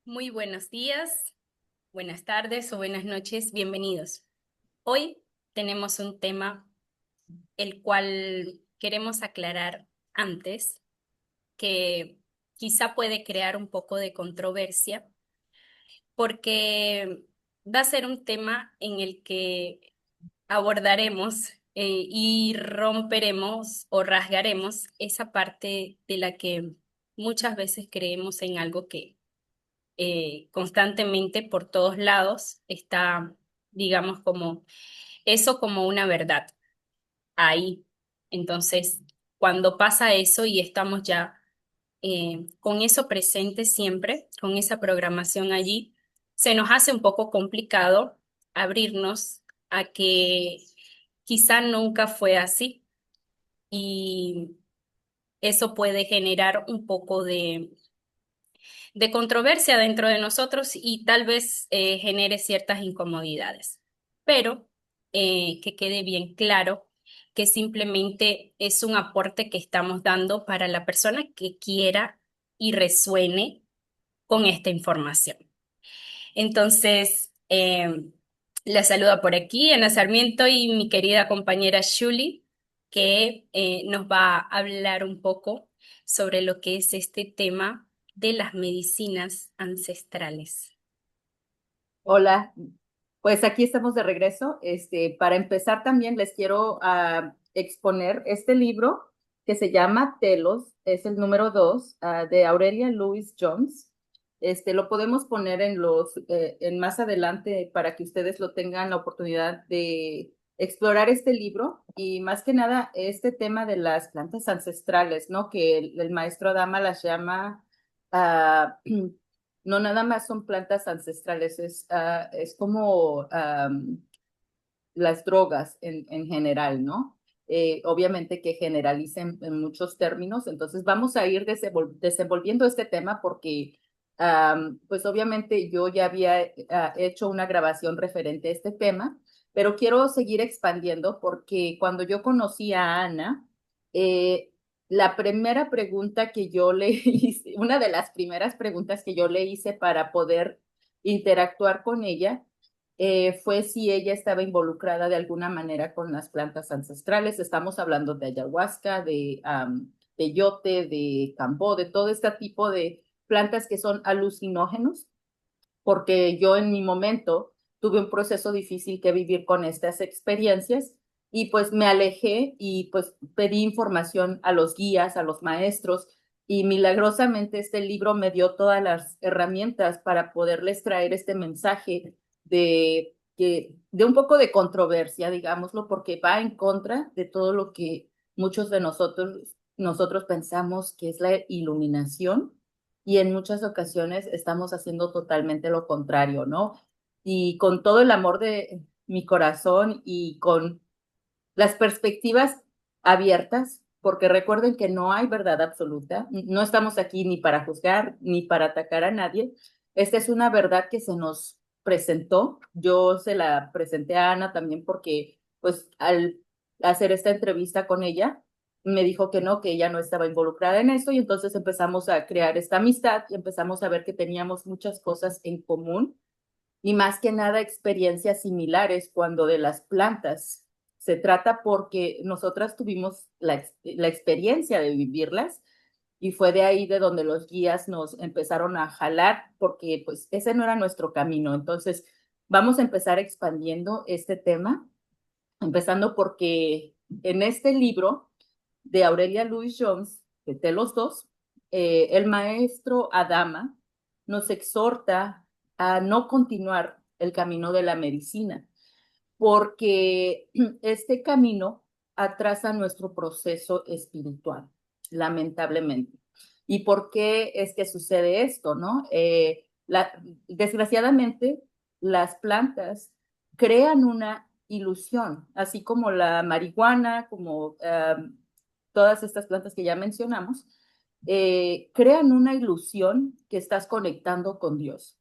Muy buenos días, buenas tardes o buenas noches, bienvenidos. Hoy tenemos un tema el cual queremos aclarar antes, que quizá puede crear un poco de controversia, porque va a ser un tema en el que abordaremos y romperemos o rasgaremos esa parte de la que muchas veces creemos en algo que constantemente por todos lados está, digamos, como eso como una verdad ahí. Entonces, cuando pasa eso y estamos ya con eso presente siempre, con esa programación allí, se nos hace un poco complicado abrirnos a que quizá nunca fue así y eso puede generar un poco de controversia dentro de nosotros y tal vez genere ciertas incomodidades. Pero que quede bien claro que simplemente es un aporte que estamos dando para la persona que quiera y resuene con esta información. Entonces, la saludo por aquí, Ana Sarmiento y mi querida compañera Shuli, que nos va a hablar un poco sobre lo que es este tema de las medicinas ancestrales. Hola, pues aquí estamos de regreso. Para empezar también les quiero exponer este libro que se llama Telos, es el número 2 de Aurelia Louise Jones. Lo podemos poner en más adelante para que ustedes lo tengan la oportunidad de explorar este libro y más que nada este tema de las plantas ancestrales, ¿no? Que el maestro Adama las llama ah, no nada más son plantas ancestrales, es como las drogas en general, ¿no? Obviamente que generalicen en muchos términos, entonces vamos a ir desenvolviendo este tema porque, pues obviamente yo ya había hecho una grabación referente a este tema, pero quiero seguir expandiendo porque cuando yo conocí a Ana, eh, la primera pregunta que yo le hice, una de las primeras preguntas que yo le hice para poder interactuar con ella, fue si ella estaba involucrada de alguna manera con las plantas ancestrales. Estamos hablando de ayahuasca, de peyote, de cambó, de todo este tipo de plantas que son alucinógenos, porque yo en mi momento tuve un proceso difícil que vivir con estas experiencias y pues me alejé y pues pedí información a los guías, a los maestros y milagrosamente este libro me dio todas las herramientas para poderles traer este mensaje de un poco de controversia, digámoslo, porque va en contra de todo lo que muchos de nosotros pensamos que es la iluminación y en muchas ocasiones estamos haciendo totalmente lo contrario, ¿no? Y con todo el amor de mi corazón y con las perspectivas abiertas, porque recuerden que no hay verdad absoluta, no estamos aquí ni para juzgar ni para atacar a nadie. Esta es una verdad que se nos presentó. Yo se la presenté a Ana también porque, pues, al hacer esta entrevista con ella, me dijo que no, que ella no estaba involucrada en esto y entonces empezamos a crear esta amistad y empezamos a ver que teníamos muchas cosas en común y más que nada experiencias similares cuando de las plantas se trata porque nosotras tuvimos la experiencia de vivirlas y fue de ahí de donde los guías nos empezaron a jalar porque pues ese no era nuestro camino. Entonces vamos a empezar expandiendo este tema, empezando porque en este libro de Aurelia Louise Jones, de los dos, el maestro Adama nos exhorta a no continuar el camino de la medicina, porque este camino atrasa nuestro proceso espiritual, lamentablemente. ¿Y por qué es que sucede esto, no? Desgraciadamente, las plantas crean una ilusión, así como la marihuana, como todas estas plantas que ya mencionamos, crean una ilusión que estás conectando con Dios.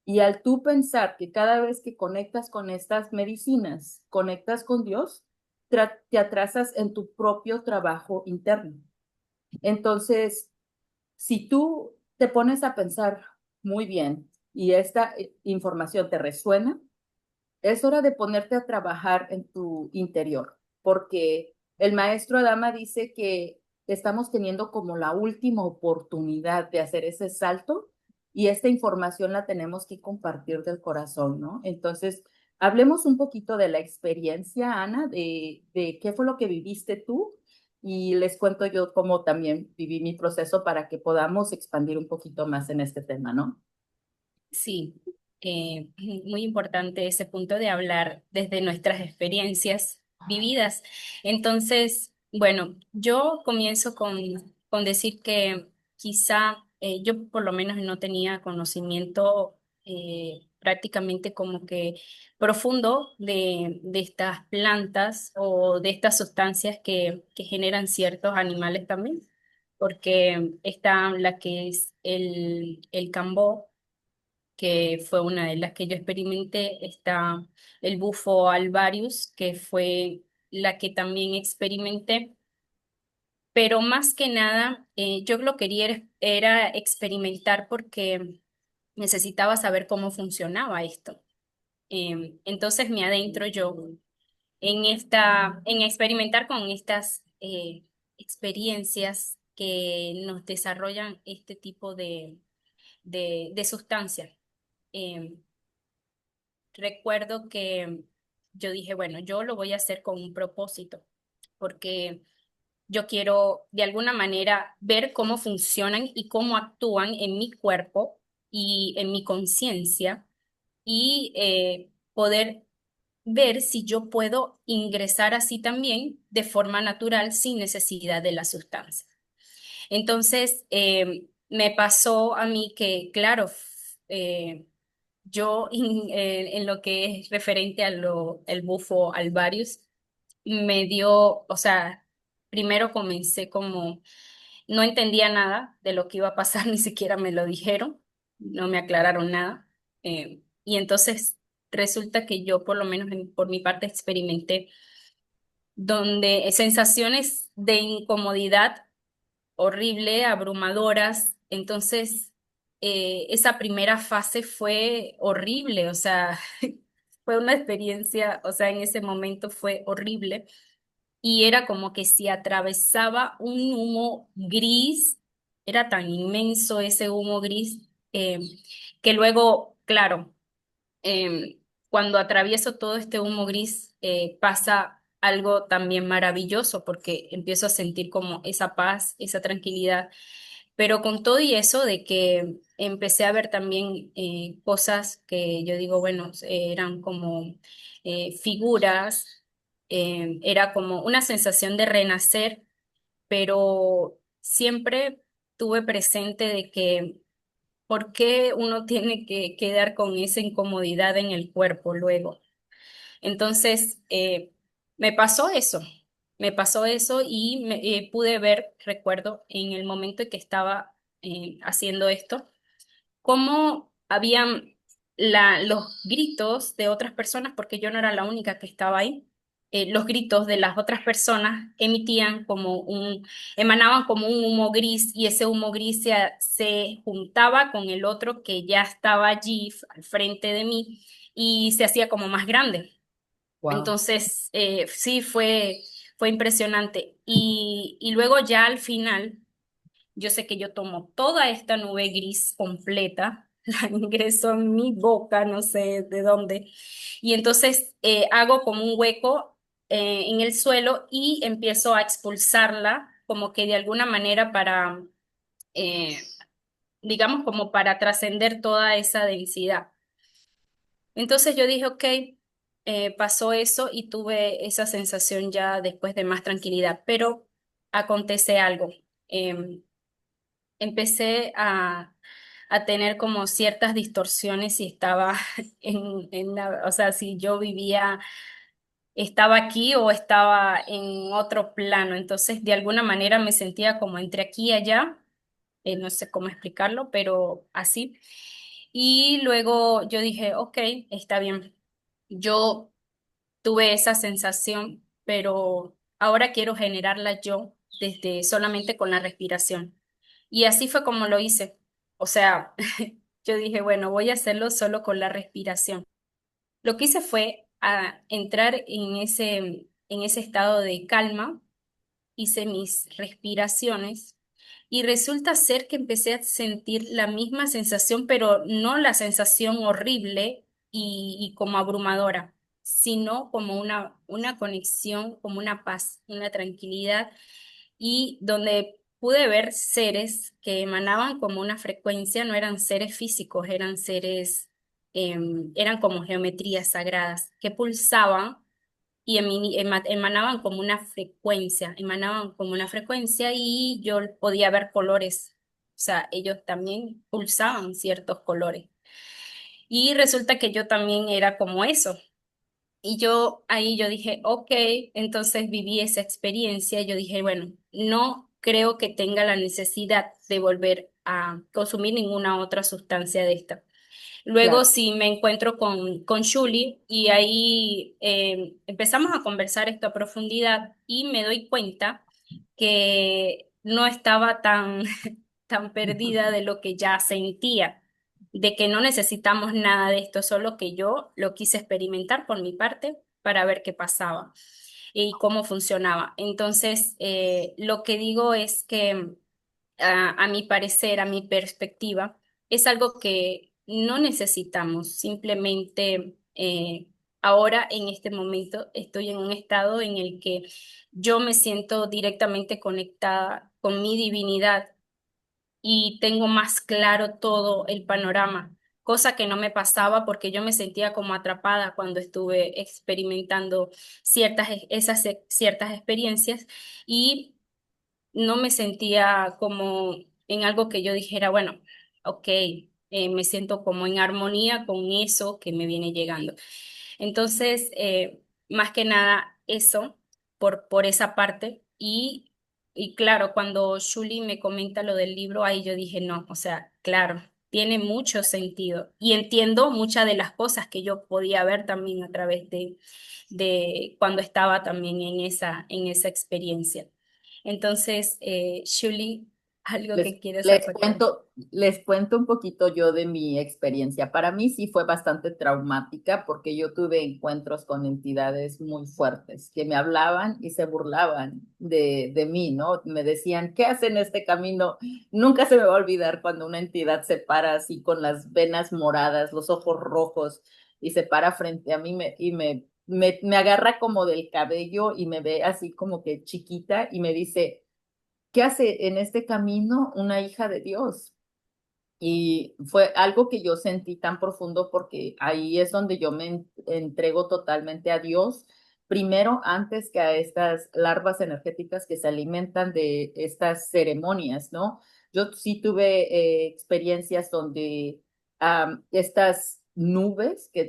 Y al tú pensar que cada vez que conectas con estas medicinas, conectas con Dios, te atrasas en tu propio trabajo interno. Entonces, si tú te pones a pensar, Muy bien. ¿Y esta información te resuena? Es hora de ponerte a trabajar en tu interior, porque el maestro Adama dice que estamos teniendo como la última oportunidad de hacer ese salto y esta información la tenemos que compartir del corazón, ¿no? Entonces, hablemos un poquito de la experiencia, Ana, de qué fue lo que viviste tú y les cuento yo cómo también viví mi proceso para que podamos expandir un poquito más en este tema, ¿no? Sí, muy importante ese punto de hablar desde nuestras experiencias vividas. Entonces, bueno, yo comienzo con decir que quizá yo por lo menos no tenía conocimiento prácticamente como que profundo de estas plantas o de estas sustancias que generan ciertos animales también, porque está la que es el cambó, que fue una de las que yo experimenté. Está el bufo alvarius, que fue la que también experimenté, pero más que nada yo lo quería era experimentar porque necesitaba saber cómo funcionaba esto. Entonces me adentro yo en experimentar con estas experiencias que nos desarrollan este tipo de sustancias. Em, Recuerdo que yo dije, bueno, yo lo voy a hacer con un propósito, porque yo quiero de alguna manera ver cómo funcionan y cómo actúan en mi cuerpo y en mi conciencia, y poder ver si yo puedo ingresar así también de forma natural sin necesidad de la sustancia. Entonces, me pasó a mí que, claro, yo en lo que es referente a el bufo alvarius, me dio, o sea, primero comencé como, no entendía nada de lo que iba a pasar, ni siquiera me lo dijeron, no me aclararon nada. Y entonces resulta que yo, por lo menos por mi parte, experimenté donde sensaciones de incomodidad horrible, abrumadoras. Entonces, esa primera fase fue horrible, o sea, fue una experiencia, o sea, en ese momento fue horrible, y era como que si atravesaba un humo gris, era tan inmenso ese humo gris, que luego, claro, cuando atravieso todo este humo gris, pasa algo también maravilloso, porque empiezo a sentir como esa paz, esa tranquilidad. Pero con todo y eso de que empecé a ver también cosas que yo digo, bueno, eran como figuras, era como una sensación de renacer, pero siempre tuve presente de que ¿por qué uno tiene que quedar con esa incomodidad en el cuerpo luego? Entonces, me pasó eso, y pude ver, recuerdo, en el momento en que estaba haciendo esto, cómo habían los gritos de otras personas, porque yo no era la única que estaba ahí. Los gritos de las otras personas emanaban como un humo gris, y ese humo gris se juntaba con el otro que ya estaba allí al frente de mí, y se hacía como más grande. Wow. Entonces, sí, fue impresionante. Y luego ya al final, yo sé que yo tomo toda esta nube gris completa, la ingreso en mi boca, no sé de dónde, y entonces hago como un hueco en el suelo y empiezo a expulsarla como que de alguna manera para, eh, digamos, como para trascender toda esa densidad. Entonces yo dije, ok, pasó eso y tuve esa sensación ya después de más tranquilidad, pero acontece algo. Em, Empecé a tener como ciertas distorsiones y estaba o sea, si yo vivía, estaba aquí o estaba en otro plano. Entonces, de alguna manera me sentía como entre aquí y allá, no sé cómo explicarlo, pero así. Y luego yo dije, ok, está bien. Yo tuve esa sensación, pero ahora quiero generarla yo desde solamente con la respiración. Y así fue como lo hice. O sea, yo dije, bueno, voy a hacerlo solo con la respiración. Lo que hice fue entrar en ese estado de calma, hice mis respiraciones y resulta ser que empecé a sentir la misma sensación, pero no la sensación horrible y como abrumadora, sino como una conexión, como una paz, una tranquilidad y donde pude ver seres que emanaban como una frecuencia, no eran seres físicos, eran seres, eran como geometrías sagradas que pulsaban y emanaban como una frecuencia, emanaban como una frecuencia y yo podía ver colores, o sea, ellos también pulsaban ciertos colores. Y resulta que yo también era como eso. Y yo ahí yo dije, ok, entonces viví esa experiencia. Yo dije, bueno, no creo que tenga la necesidad de volver a consumir ninguna otra sustancia de esta. Luego Claro, sí me encuentro con Julie y ahí empezamos a conversar esto a profundidad y me doy cuenta que no estaba tan, tan perdida de lo que ya sentía, de que no necesitamos nada de esto, solo que yo lo quise experimentar por mi parte para ver qué pasaba y cómo funcionaba. Entonces, lo que digo es que a mi parecer, a mi perspectiva, es algo que no necesitamos. Simplemente ahora, en este momento, estoy en un estado en el que yo me siento directamente conectada con mi divinidad y tengo más claro todo el panorama, cosa que no me pasaba porque yo me sentía como atrapada cuando estuve experimentando ciertas experiencias y no me sentía como en algo que yo dijera, bueno, ok, me siento como en armonía con eso que me viene llegando. Entonces, más que nada eso, por esa parte. Y claro, cuando Julie me comenta lo del libro, ahí yo dije, no, o sea, claro, tiene mucho sentido. Y entiendo muchas de las cosas que yo podía ver también a través de cuando estaba también en esa experiencia. Entonces, Julie, algo Les, que quieres aportar. les cuento un poquito yo de mi experiencia. Para mí sí fue bastante traumática porque yo tuve encuentros con entidades muy fuertes que me hablaban y se burlaban de mí, ¿no? Me decían, ¿qué hacen en este camino? Nunca se me va a olvidar cuando una entidad se para así con las venas moradas, los ojos rojos y se para frente a mí me agarra como del cabello y me ve así como que chiquita y me dice, ¿qué hace en este camino una hija de Dios? Y fue algo que yo sentí tan profundo porque ahí es donde yo me entrego totalmente a Dios, primero antes que a estas larvas energéticas que se alimentan de estas ceremonias, ¿no? Yo sí tuve experiencias donde estas nubes que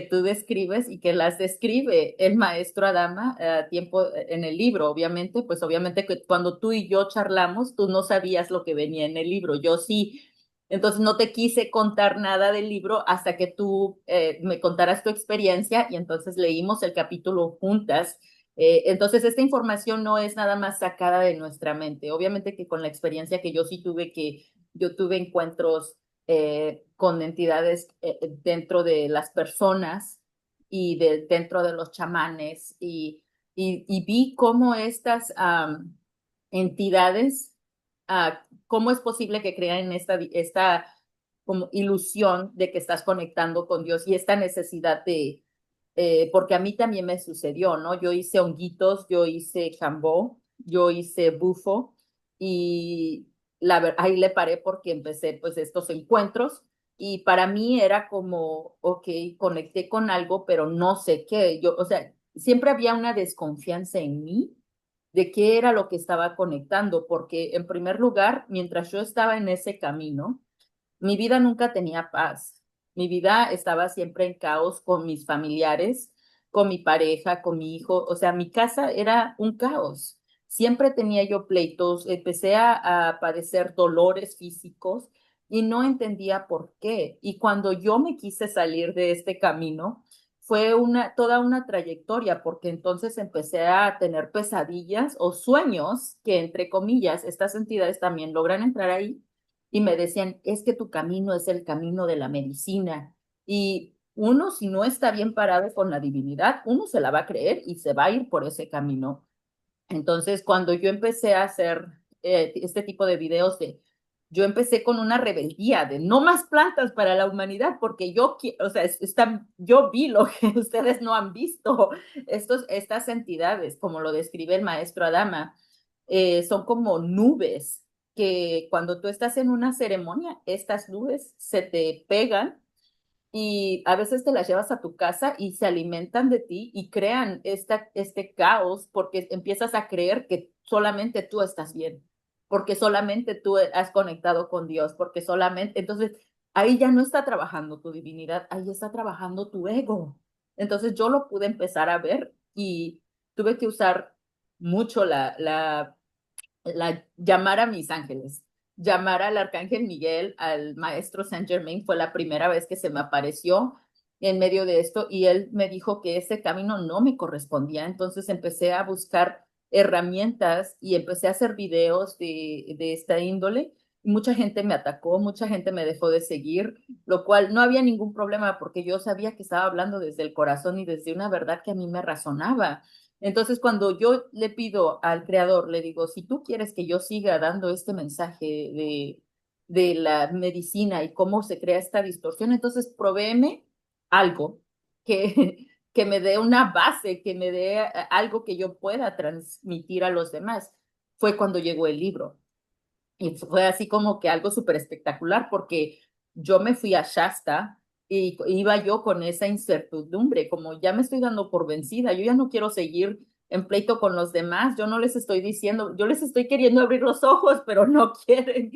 tú describes y que las describe el maestro Adama a tiempo en el libro, obviamente, pues obviamente que cuando tú y yo charlamos, tú no sabías lo que venía en el libro, yo sí. Entonces no te quise contar nada del libro hasta que tú me contaras tu experiencia y entonces leímos el capítulo juntas. Entonces esta información no es nada más sacada de nuestra mente. Obviamente que con la experiencia que yo sí tuve, que yo tuve encuentros con entidades dentro de las personas y dentro de los chamanes y vi cómo estas entidades ¿cómo es posible que crean esta como ilusión de que estás conectando con Dios y esta necesidad porque a mí también me sucedió, ¿no? Yo hice honguitos, yo hice jambó, yo hice bufo y ahí le paré porque empecé pues estos encuentros y para mí era como, ok, conecté con algo, pero no sé qué. Yo, o sea, siempre había una desconfianza en mí de qué era lo que estaba conectando, porque en primer lugar, mientras yo estaba en ese camino, mi vida nunca tenía paz. Mi vida estaba siempre en caos con mis familiares, con mi pareja, con mi hijo. O sea, mi casa era un caos. Siempre tenía yo pleitos, empecé a padecer dolores físicos y no entendía por qué. Y cuando yo me quise salir de este camino, fue toda una trayectoria, porque entonces empecé a tener pesadillas o sueños que, entre comillas, estas entidades también logran entrar ahí y me decían, es que tu camino es el camino de la medicina. Y uno, si no está bien parado con la divinidad, uno se la va a creer y se va a ir por ese camino. Entonces, cuando yo empecé a hacer este tipo de videos yo empecé con una rebeldía de no más plantas para la humanidad, porque o sea, yo vi lo que ustedes no han visto. Estas entidades, como lo describe el maestro Adama, son como nubes que cuando tú estás en una ceremonia, estas nubes se te pegan y a veces te las llevas a tu casa y se alimentan de ti y crean este caos porque empiezas a creer que solamente tú estás bien, porque solamente tú has conectado con Dios, porque solamente, entonces ahí ya no está trabajando tu divinidad, ahí está trabajando tu ego. Entonces yo lo pude empezar a ver y tuve que usar mucho llamar a mis ángeles, llamar al arcángel Miguel, al maestro Saint Germain, fue la primera vez que se me apareció en medio de esto y él me dijo que ese camino no me correspondía. Entonces empecé a buscar herramientas y empecé a hacer videos de esta índole. Mucha gente me atacó, mucha gente me dejó de seguir, lo cual no había ningún problema porque yo sabía que estaba hablando desde el corazón y desde una verdad que a mí me razonaba. Entonces, cuando yo le pido al creador, le digo, si tú quieres que yo siga dando este mensaje de la medicina y cómo se crea esta distorsión, entonces provéeme algo que, que me dé una base, que me dé algo que yo pueda transmitir a los demás. Fue cuando llegó el libro. Y fue así como que algo súper espectacular porque yo me fui a Shasta y iba yo con esa incertidumbre, como ya me estoy dando por vencida, yo ya no quiero seguir en pleito con los demás, yo no les estoy diciendo, yo les estoy queriendo abrir los ojos, pero no quieren.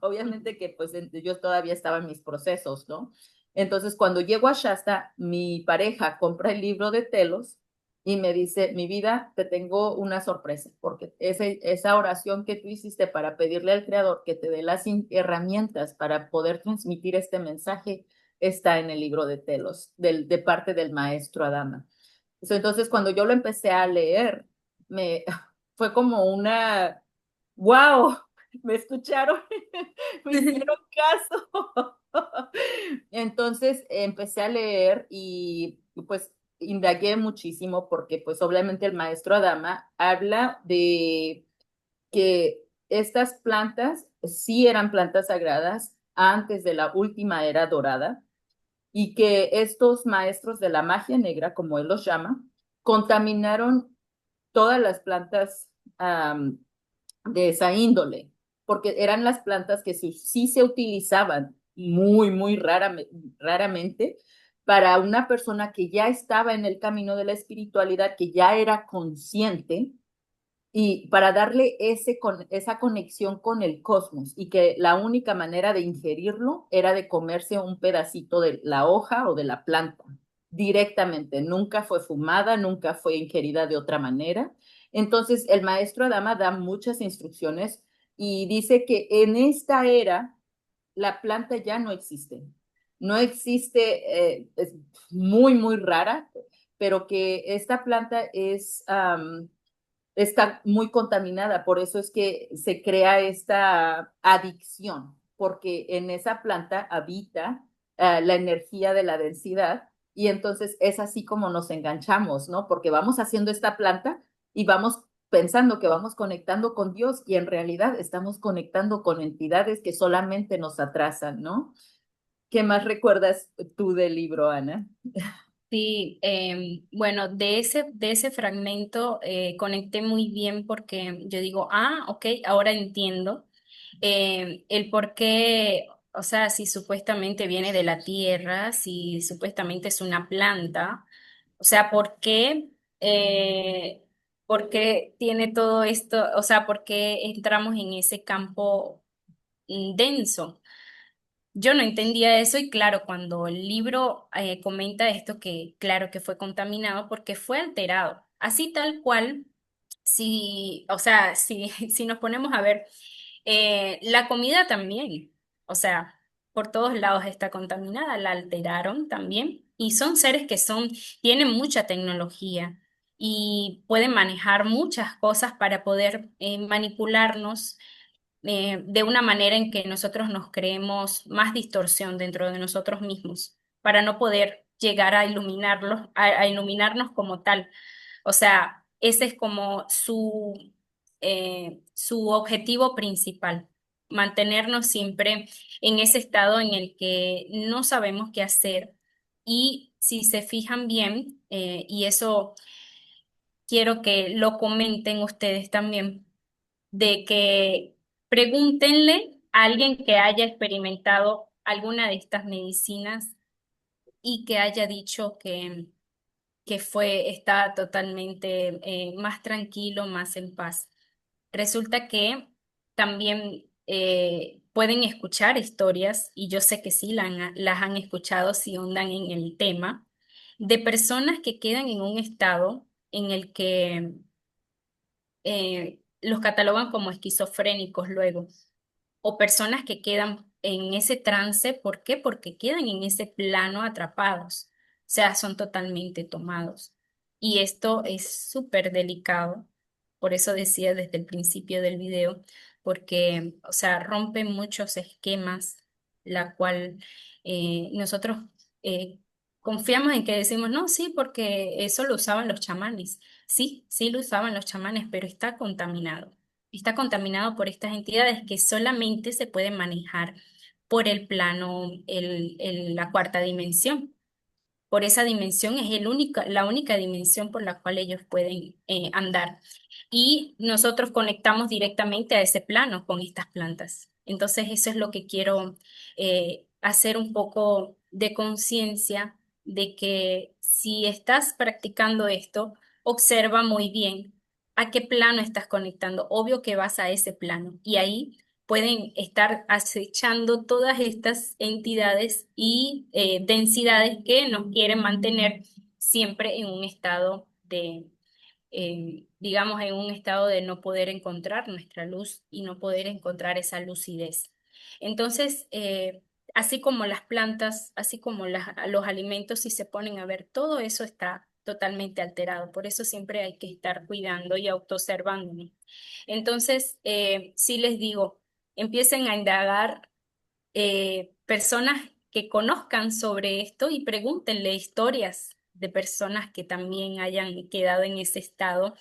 Obviamente que pues yo todavía estaba en mis procesos, ¿no? Entonces cuando llego a Shasta, mi pareja compra el libro de Telos y me dice, mi vida, te tengo una sorpresa, porque esa oración que tú hiciste para pedirle al Creador que te dé las herramientas para poder transmitir este mensaje está en el libro de Telos, de parte del maestro Adama. Entonces, cuando yo lo empecé a leer, me fue como wow, me escucharon, me hicieron caso. Entonces empecé a leer y pues indagué muchísimo porque pues obviamente el maestro Adama habla de que estas plantas sí eran plantas sagradas antes de la última era dorada y que estos maestros de la magia negra, como él los llama, contaminaron todas las plantas um, de esa índole, porque eran las plantas que sí se utilizaban muy raramente para una persona que ya estaba en el camino de la espiritualidad, que ya era consciente y para darle esa conexión con el cosmos y que la única manera de ingerirlo era de comerse un pedacito de la hoja o de la planta directamente. Nunca fue fumada, nunca fue ingerida de otra manera. Entonces, el maestro Adama da muchas instrucciones y dice que en esta era la planta ya no existe. No existe, es muy rara, pero que esta planta está muy contaminada, por eso es que se crea esta adicción, porque en esa planta habita la energía de la densidad y entonces es así como nos enganchamos, ¿no? Porque vamos haciendo esta planta y vamos pensando que vamos conectando con Dios y en realidad estamos conectando con entidades que solamente nos atrasan, ¿no? ¿Qué más recuerdas tú del libro, Ana? Sí, bueno, de ese fragmento conecté muy bien porque yo digo, ok, ahora entiendo el por qué, o sea, si supuestamente viene de la tierra, si supuestamente es una planta, o sea, por qué tiene todo esto, o sea, por qué entramos en ese campo denso. Yo no entendía eso y claro, cuando el libro comenta esto que claro que fue contaminado porque fue alterado, así tal cual, si, o sea, si, si nos ponemos a ver, la comida también, o sea, por todos lados está contaminada, la alteraron también y son seres que tienen mucha tecnología y pueden manejar muchas cosas para poder manipularnos de una manera en que nosotros nos creemos más distorsión dentro de nosotros mismos para no poder llegar a iluminarlos, a iluminarnos como tal. O sea, ese es como su objetivo principal, mantenernos siempre en ese estado en el que no sabemos qué hacer. Y si se fijan bien, y eso quiero que lo comenten ustedes también, de que pregúntenle a alguien que haya experimentado alguna de estas medicinas y que haya dicho que está totalmente más tranquilo, más en paz. Resulta que también pueden escuchar historias, y yo sé que sí las han escuchado si ondan en el tema, de personas que quedan en un estado en el que los catalogan como esquizofrénicos luego, o personas que quedan en ese trance. ¿Por qué? Porque quedan en ese plano atrapados, o sea, son totalmente tomados. Y esto es súper delicado, por eso decía desde el principio del video, porque, o sea, rompe muchos esquemas, la cual nosotros eh, confiamos en que decimos, no, sí, porque eso lo usaban los chamanes. Sí, sí lo usaban los chamanes, pero está contaminado por estas entidades que solamente se pueden manejar por el plano, la cuarta dimensión. Por esa dimensión es la única dimensión por la cual ellos pueden andar. Y nosotros conectamos directamente a ese plano con estas plantas. Entonces, eso es lo que quiero hacer un poco de conciencia de que si estás practicando esto, observa muy bien a qué plano estás conectando. Obvio que vas a ese plano y ahí pueden estar acechando todas estas entidades y densidades que nos quieren mantener siempre en un estado digamos, en un estado de no poder encontrar nuestra luz y no poder encontrar esa lucidez. Entonces, así como las plantas, así como los alimentos, si se ponen a ver, todo eso está totalmente alterado. Por eso siempre hay que estar cuidando y autoobservándonos. Entonces, sí les digo, empiecen a indagar personas que conozcan sobre esto y pregúntenle historias de personas que también hayan quedado en ese estado,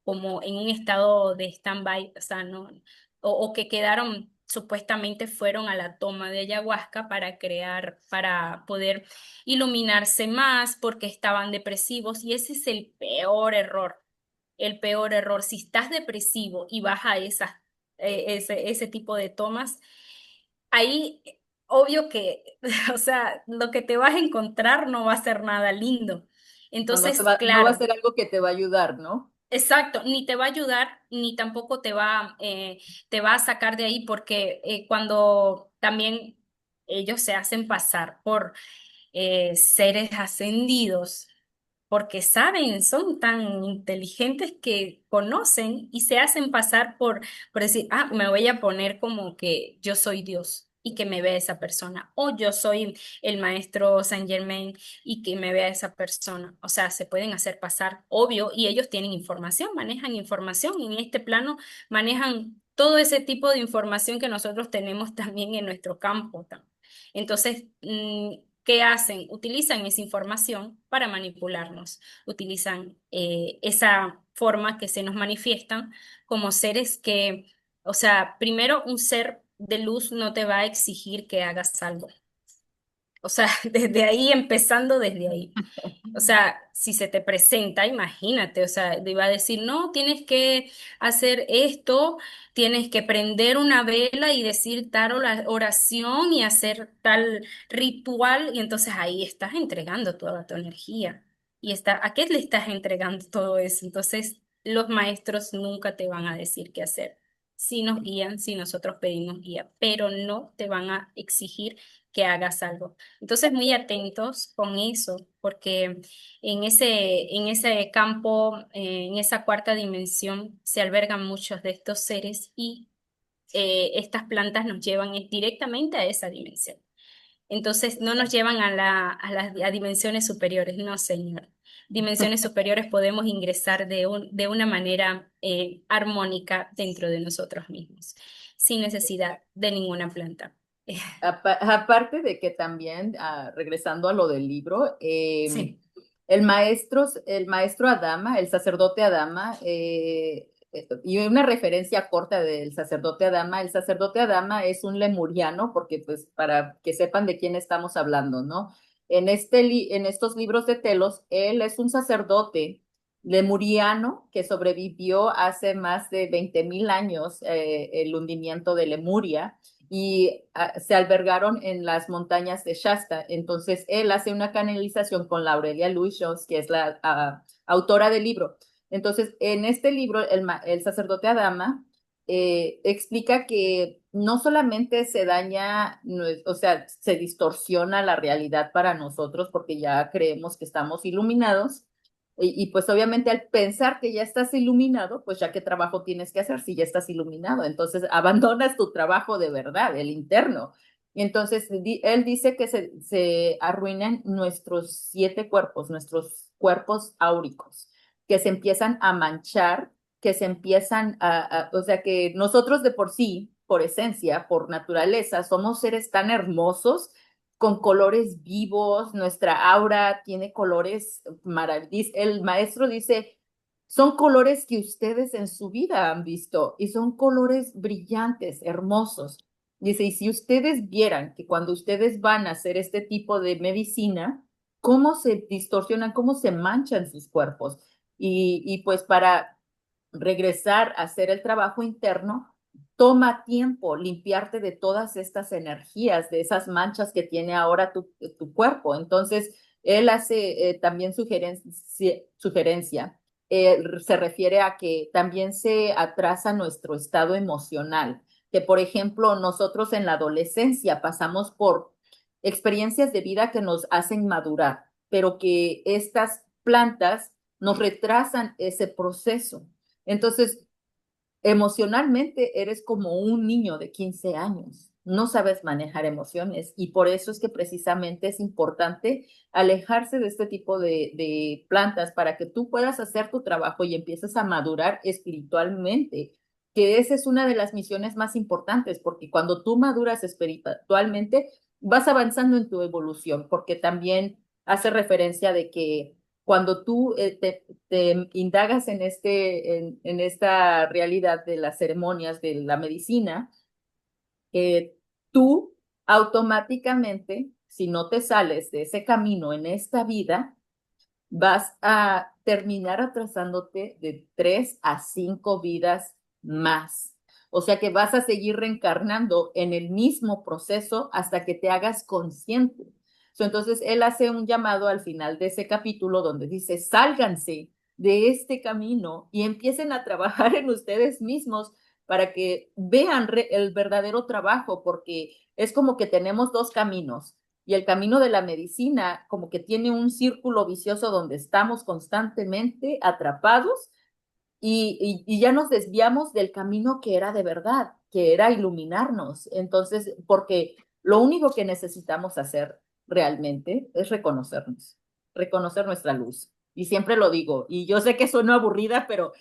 como en un estado de stand-by, o sea, no, o que quedaron, supuestamente fueron a la toma de ayahuasca para crear, para poder iluminarse más porque estaban depresivos, y ese es el peor error. El peor error, si estás depresivo y vas a ese tipo de tomas, ahí obvio que, o sea, lo que te vas a encontrar no va a ser nada lindo. No, Entonces, no va a claro, ser algo que te va a ayudar, ¿no? exacto, ni te va a ayudar, ni tampoco te va a sacar de ahí, porque cuando también ellos se hacen pasar por seres ascendidos, porque saben, son tan inteligentes que conocen y se hacen pasar por decir, ah, me voy a poner como que yo soy Dios y que me vea esa persona, o yo soy el maestro Saint Germain y que me vea esa persona. O sea, se pueden hacer pasar, obvio, y ellos tienen información, manejan información, y en este plano manejan todo ese tipo de información que nosotros tenemos también en nuestro campo. Entonces, ¿qué hacen? Utilizan esa información para manipularnos, utilizan esa forma que se nos manifiestan como seres que, o sea, primero un ser de luz no te va a exigir que hagas algo. O sea, desde ahí, empezando desde ahí. O sea, si se te presenta, imagínate, o sea, te iba a decir, no, tienes que hacer esto, tienes que prender una vela y decir tal oración y hacer tal ritual, y entonces ahí estás entregando toda tu energía. ¿A qué le estás entregando todo eso? Entonces, los maestros nunca te van a decir qué hacer. Si nos guían, si nosotros pedimos guía, pero no te van a exigir que hagas algo. Entonces, muy atentos con eso, porque en ese campo, en esa cuarta dimensión, se albergan muchos de estos seres, y estas plantas nos llevan directamente a esa dimensión. Entonces, no nos llevan a dimensiones superiores, no, señor. Dimensiones superiores podemos ingresar de una manera armónica dentro de nosotros mismos. sin necesidad de ninguna planta. Aparte de que también, regresando a lo del libro, Sí. el maestro Adama, el sacerdote Adama, y una referencia corta del sacerdote Adama, el sacerdote Adama es un lemuriano, porque pues para que sepan de quién estamos hablando, ¿no? En estos libros de Telos, él es un sacerdote lemuriano que sobrevivió hace más de 20.000 años, el hundimiento de Lemuria y se albergaron en las montañas de Shasta. Entonces, él hace una canalización con la Aurelia Louis Jones, que es la autora del libro. Entonces, en este libro, el sacerdote Adama explica que no solamente se daña, o sea, se distorsiona la realidad para nosotros porque ya creemos que estamos iluminados, pues obviamente al pensar que ya estás iluminado, pues ya qué trabajo tienes que hacer si ya estás iluminado. Entonces abandonas tu trabajo de verdad, el interno. Y entonces él dice que se arruinan nuestros 7 cuerpos, nuestros cuerpos áuricos, que se empiezan a manchar, que se empiezan o sea que nosotros de por sí, por esencia, por naturaleza, somos seres tan hermosos con colores vivos, nuestra aura tiene colores maravillosos. El maestro dice, son colores que ustedes en su vida han visto y son colores brillantes, hermosos. Dice, y si ustedes vieran que cuando ustedes van a hacer este tipo de medicina, cómo se distorsionan, cómo se manchan sus cuerpos. Y pues para regresar a hacer el trabajo interno, toma tiempo limpiarte de todas estas energías, de esas manchas que tiene ahora tu cuerpo. Entonces, él hace también sugerencia. Se refiere a que también se atrasa nuestro estado emocional, que por ejemplo nosotros en la adolescencia pasamos por experiencias de vida que nos hacen madurar, pero que estas plantas nos retrasan ese proceso. Entonces, emocionalmente eres como un niño de 15 años, no sabes manejar emociones y por eso es que precisamente es importante alejarse de este tipo de plantas para que tú puedas hacer tu trabajo y empieces a madurar espiritualmente, que esa es una de las misiones más importantes, porque cuando tú maduras espiritualmente, vas avanzando en tu evolución, porque también hace referencia de que cuando tú te indagas en esta realidad de las ceremonias de la medicina, tú automáticamente, si no te sales de ese camino en esta vida, vas a terminar atrasándote de 3 a 5 vidas más. O sea que vas a seguir reencarnando en el mismo proceso hasta que te hagas consciente. Entonces, él hace un llamado al final de ese capítulo donde dice, sálganse de este camino y empiecen a trabajar en ustedes mismos para que vean el verdadero trabajo, porque es como que tenemos 2 caminos y el camino de la medicina como que tiene un círculo vicioso donde estamos constantemente atrapados y ya nos desviamos del camino que era de verdad, que era iluminarnos. Entonces, porque lo único que necesitamos hacer realmente es reconocernos, reconocer nuestra luz. Y siempre lo digo, y yo sé que suena aburrida, pero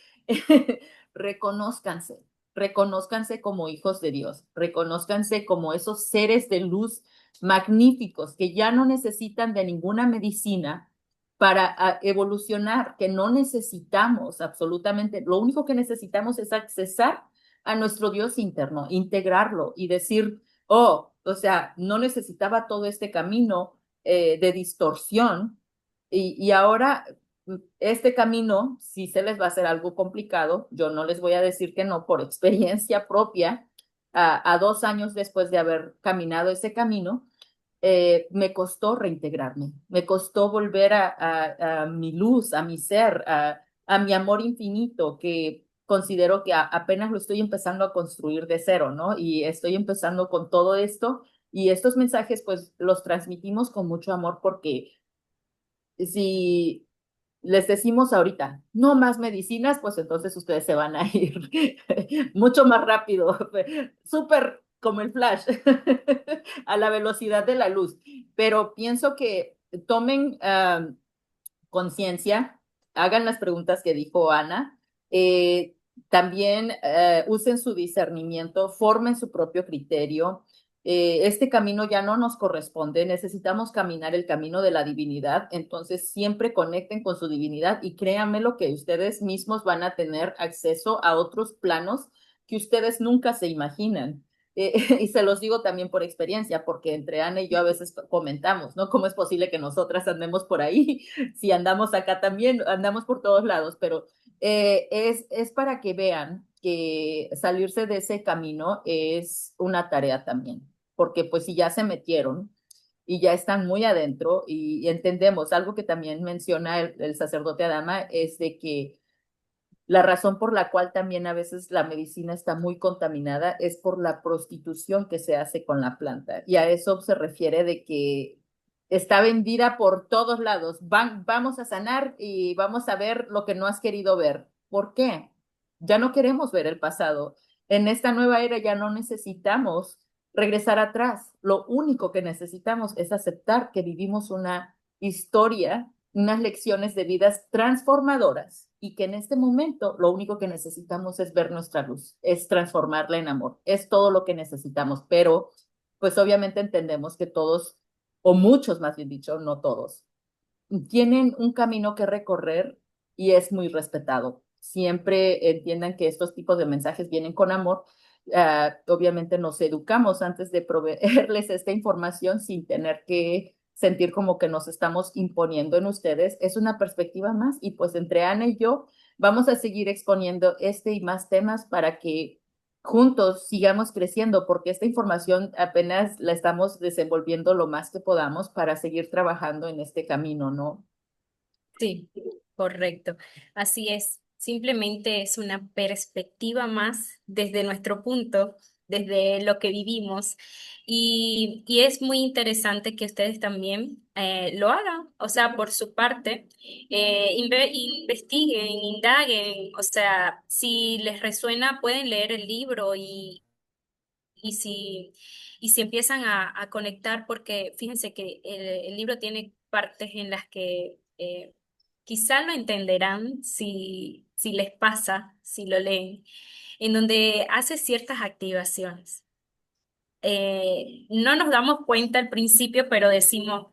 reconózcanse, reconózcanse como hijos de Dios, reconózcanse como esos seres de luz magníficos que ya no necesitan de ninguna medicina para evolucionar, que no necesitamos absolutamente, lo único que necesitamos es accesar a nuestro Dios interno, integrarlo y decir, oh, o sea, no necesitaba todo este camino de distorsión y ahora este camino, si se les va a hacer algo complicado, yo no les voy a decir que no por experiencia propia, a 2 años después de haber caminado ese camino, me costó reintegrarme, me costó volver a mi luz, a mi ser, a mi amor infinito, que considero que apenas lo estoy empezando a construir de cero, ¿no? Y estoy empezando con todo esto y estos mensajes pues los transmitimos con mucho amor porque si les decimos ahorita, no más medicinas, pues entonces ustedes se van a ir mucho más rápido, súper como el flash, a la velocidad de la luz. Pero pienso que tomen conciencia, hagan las preguntas que dijo Ana, También usen su discernimiento, formen su propio criterio. Este camino ya no nos corresponde, necesitamos caminar el camino de la divinidad, entonces siempre conecten con su divinidad y créanme lo que ustedes mismos van a tener acceso a otros planos que ustedes nunca se imaginan. Y se los digo también por experiencia, porque entre Ana y yo a veces comentamos, ¿no? ¿Cómo es posible que nosotras andemos por ahí? Si andamos acá también, andamos por todos lados, pero es para que vean que salirse de ese camino es una tarea también, porque pues si ya se metieron y ya están muy adentro y entendemos, algo que también menciona el sacerdote Adama es de que la razón por la cual también a veces la medicina está muy contaminada es por la prostitución que se hace con la planta. Y a eso se refiere de que está vendida por todos lados. Vamos a sanar y vamos a ver lo que no has querido ver. ¿Por qué? Ya no queremos ver el pasado. En esta nueva era ya no necesitamos regresar atrás. Lo único que necesitamos es aceptar que vivimos una historia, unas lecciones de vidas transformadoras y que en este momento lo único que necesitamos es ver nuestra luz, es transformarla en amor, es todo lo que necesitamos, pero pues obviamente entendemos que todos, o muchos más bien dicho, no todos, tienen un camino que recorrer y es muy respetado. Siempre entiendan que estos tipos de mensajes vienen con amor. Obviamente nos educamos antes de proveerles esta información sin tener que sentir como que nos estamos imponiendo en ustedes. Es una perspectiva más y pues entre Ana y yo vamos a seguir exponiendo este y más temas para que juntos sigamos creciendo, porque esta información apenas la estamos desenvolviendo lo más que podamos para seguir trabajando en este camino, ¿no? Sí, correcto. Así es. Simplemente es una perspectiva más desde nuestro punto, desde lo que vivimos. Y es muy interesante que ustedes también lo hagan. O sea, por su parte, investiguen, indaguen. O sea, si les resuena, pueden leer el libro y si, y si empiezan a conectar, porque fíjense que el libro tiene partes en las que quizá lo entenderán si les pasa, si lo leen, en donde hace ciertas activaciones. No nos damos cuenta al principio, pero decimos,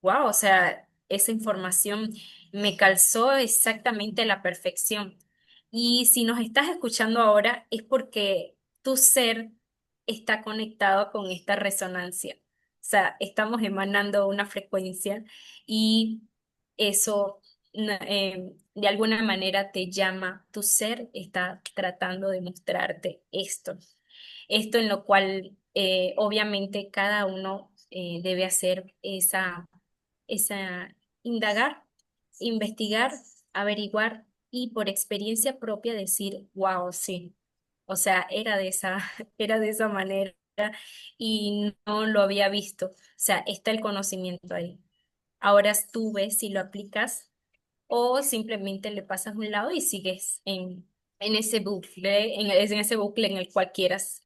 wow, o sea, esa información me calzó exactamente a la perfección. Y si nos estás escuchando ahora es porque tu ser está conectado con esta resonancia. O sea, estamos emanando una frecuencia y eso de alguna manera te llama. Tu ser está tratando de mostrarte esto. Esto en lo cual obviamente cada uno debe hacer esa indagar, investigar, averiguar y por experiencia propia decir, wow, sí. O sea, era de esa, era de esa manera y no lo había visto. O sea, está el conocimiento ahí. Ahora tú ves si lo aplicas o simplemente le pasas a un lado y sigues en ese bucle, en ese bucle en el cual quieras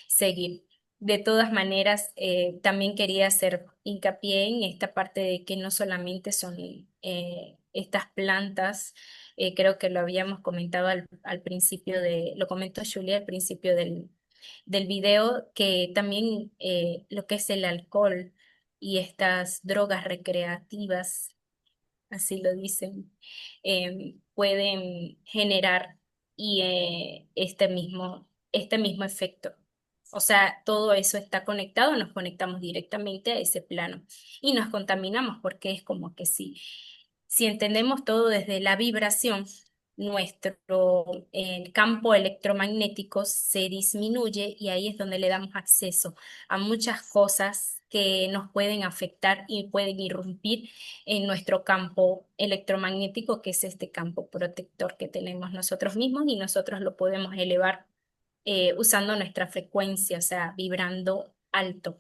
seguir. De todas maneras, también quería hacer hincapié en esta parte de que no solamente son estas plantas, creo que lo habíamos comentado al principio lo comentó Julia al principio del video, que también lo que es el alcohol y estas drogas recreativas así lo dicen, pueden generar este mismo efecto. O sea, todo eso está conectado, nos conectamos directamente a ese plano y nos contaminamos porque es como que si entendemos todo desde la vibración, nuestro campo electromagnético se disminuye y ahí es donde le damos acceso a muchas cosas que nos pueden afectar y pueden irrumpir en nuestro campo electromagnético, que es este campo protector que tenemos nosotros mismos y nosotros lo podemos elevar usando nuestra frecuencia, o sea, vibrando alto.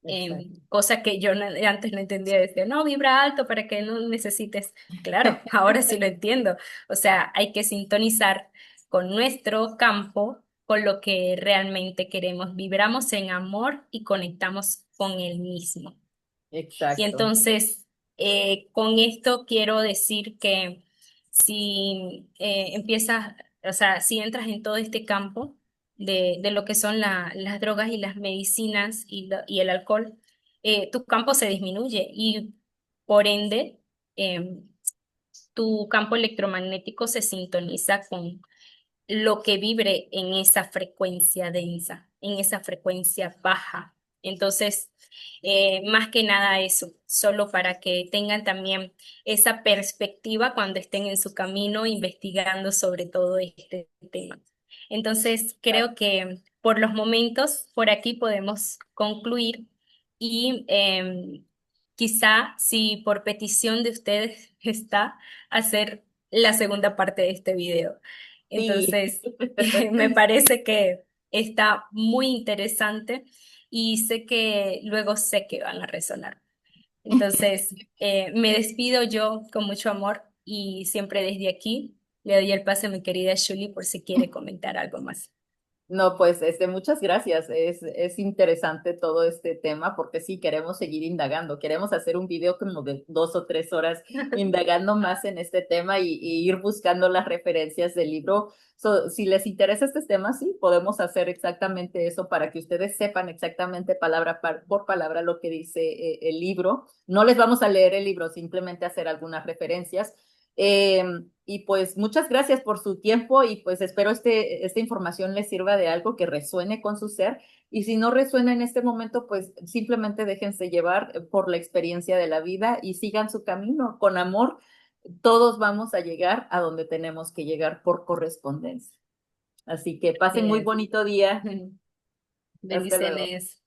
Exacto. Cosa que yo antes no entendía, decía, no, vibra alto para que no necesites. Claro, ahora sí lo entiendo. O sea, hay que sintonizar con nuestro campo, con lo que realmente queremos. Vibramos en amor y conectamos con el mismo. Y Exacto. entonces, con esto quiero decir que si empiezas O sea, si entras en todo este campo de lo que son las drogas y las medicinas y el alcohol, tu campo se disminuye y por ende em, tu campo electromagnético se sintoniza con lo que vibre en esa frecuencia densa, en esa frecuencia baja. Entonces, más que nada eso, solo para que tengan también esa perspectiva cuando estén en su camino investigando sobre todo este tema. Entonces, creo que por los momentos, por aquí podemos concluir y quizá si por petición de ustedes está hacer la segunda parte de este video. Sí. Entonces, me parece que está muy interesante y sé que van a resonar. Entonces, me despido yo con mucho amor y siempre desde aquí le doy el pase a mi querida Julie por si quiere comentar algo más. No, pues muchas gracias. Es interesante todo este tema porque sí, queremos seguir indagando. Queremos hacer un video como de 2 o 3 horas indagando más en este tema y ir buscando las referencias del libro. Si les interesa este tema, sí, podemos hacer exactamente eso para que ustedes sepan exactamente palabra por palabra lo que dice el libro. No les vamos a leer el libro, simplemente hacer algunas referencias. Eh, y pues muchas gracias por su tiempo y pues espero esta información les sirva de algo que resuene con su ser. Y si no resuena en este momento, pues simplemente déjense llevar por la experiencia de la vida y sigan su camino con amor. Todos vamos a llegar a donde tenemos que llegar por correspondencia. Así que pasen muy Yes. bonito día. Hasta luego. Bendiciones.